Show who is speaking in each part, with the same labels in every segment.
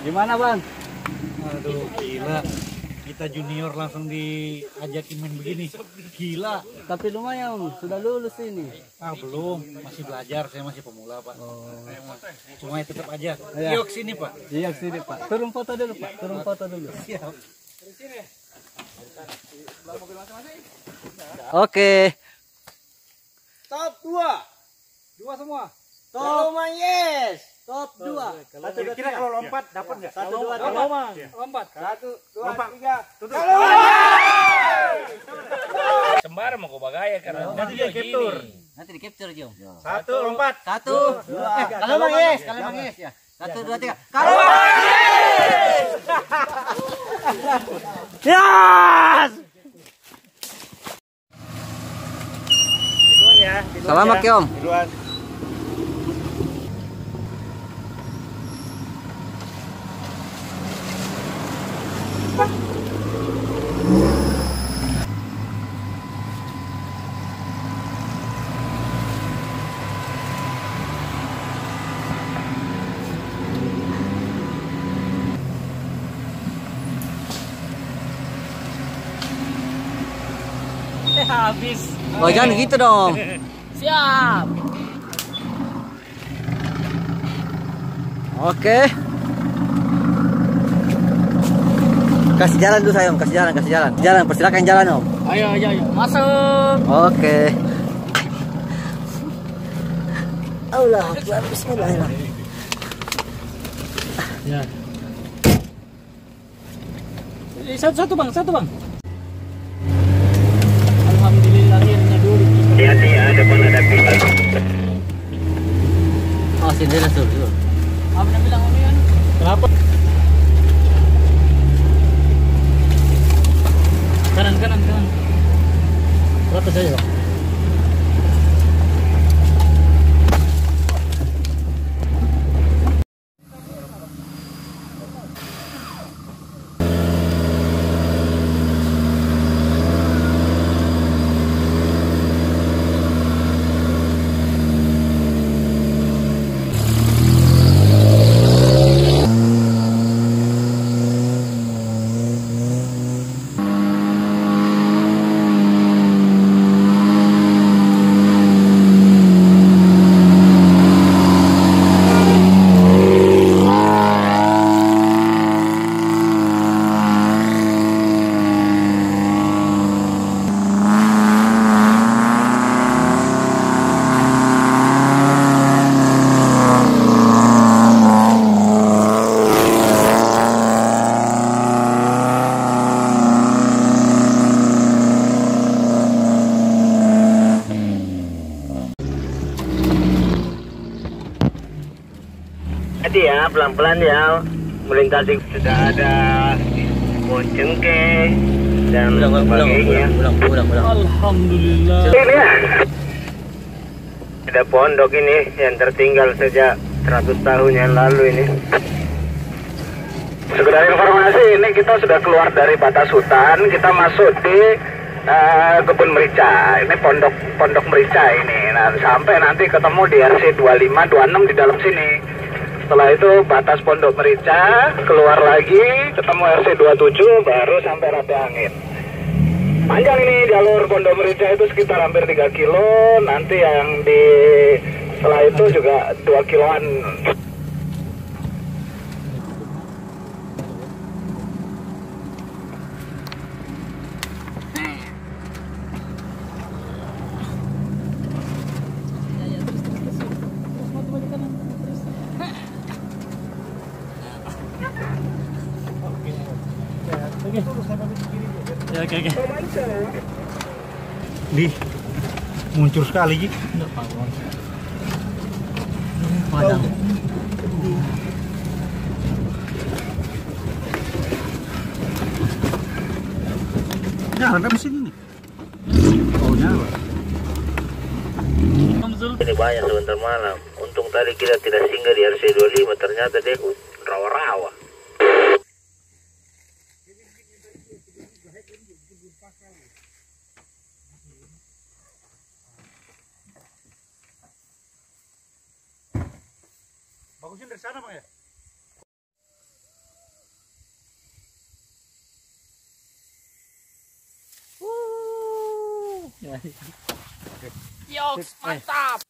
Speaker 1: Gimana bang?
Speaker 2: Aduh gila, kita junior langsung diajakin main begini, gila.
Speaker 1: Tapi lumayan, sudah lulus ini.
Speaker 2: Belum, masih belajar, saya masih pemula pak. Cuma tetap aja,
Speaker 1: Ya.
Speaker 2: yuk sini pak.
Speaker 1: Iya sini pak. Turun foto dulu pak. Turun foto dulu.
Speaker 2: Siap.
Speaker 1: Oke.
Speaker 3: Top 2. 2 semua.
Speaker 1: Top.
Speaker 3: Yes.
Speaker 1: Top 2.
Speaker 2: Kira-kira kalau lompat dapat nggak?
Speaker 1: 1, 2, 3.
Speaker 3: Lompat. 1, 2, 3.
Speaker 4: Sembar mau kau bagaya karena
Speaker 2: Nanti dia capture.
Speaker 1: Nanti di capture Jom.
Speaker 2: 1, lompat.
Speaker 1: 1, 2. Kalau Bang Yes, ya. 1, 2, 3. Kalau Yes. Selamat Om.
Speaker 2: Duluan.
Speaker 4: habis.
Speaker 1: Oh jangan gitu dong.
Speaker 4: Siap.
Speaker 1: Oke. Kasih jalan dulu saya Om, kasih jalan. Jalan, persilakan jalan Om.
Speaker 4: Ayo. Masuk.
Speaker 1: Oke. Allah Akbar, bismillahirrahmanirrahim.
Speaker 4: Ya. Satu bang. Alhamdulillah akhirnya dulu.
Speaker 5: Hati-hati ya, depan ada pilar.
Speaker 1: Oh, sini langsung dulu.
Speaker 4: Apa yang bilang Om Ian? Kenapa? Kanan. Berapa saja bang?
Speaker 5: Hati ya, pelan-pelan ya, melintasi sudah ada pohon cengkeh dan sebagainya.
Speaker 1: Ulang.
Speaker 4: Alhamdulillah.
Speaker 5: Ini ya, ada pondok ini yang tertinggal sejak 100 tahun yang lalu ini. Sekedar informasi, ini kita sudah keluar dari batas hutan, kita masuk di kebun merica. Ini pondok merica ini. Nah, sampai nanti ketemu di RC 25, 26 di dalam sini. Setelah itu batas pondok merica, keluar lagi, ketemu RC 27, baru sampai Rapi Angin. Panjang ini jalur pondok merica itu sekitar hampir 3 kilo, nanti yang di setelah itu juga 2 kiloan.
Speaker 4: Oke.
Speaker 2: Di muncul sekali Ji.
Speaker 1: Padang.
Speaker 2: Jalan dari sini nih. Oh nyala.
Speaker 5: Ini banyak sebentar malam. Untung tadi kita tidak singgah di RC 25, ternyata dia rawa-rawa.
Speaker 2: Bagusnya dari sana Bang ya?
Speaker 4: Yoks, mantap.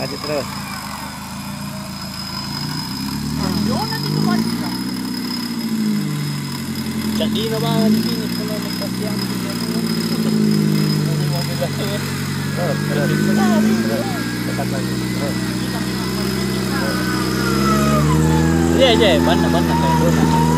Speaker 1: maju terus.
Speaker 4: Jadi na ba di sini kalau lepas yang mobil terus.
Speaker 1: Dekat lagi. Terus.
Speaker 4: Iya, banda kayak terus.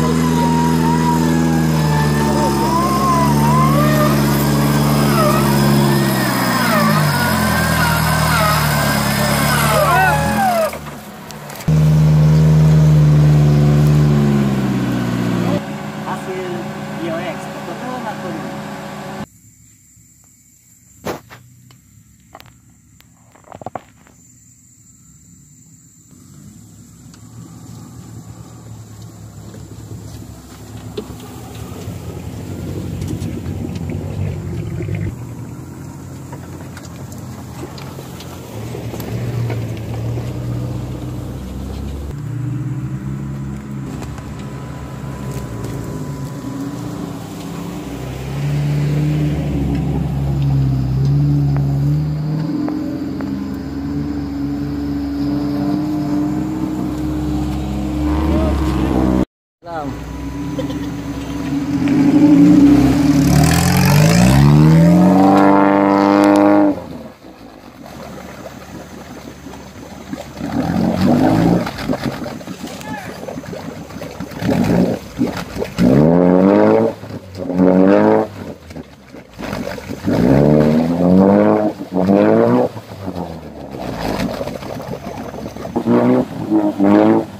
Speaker 5: Thank you.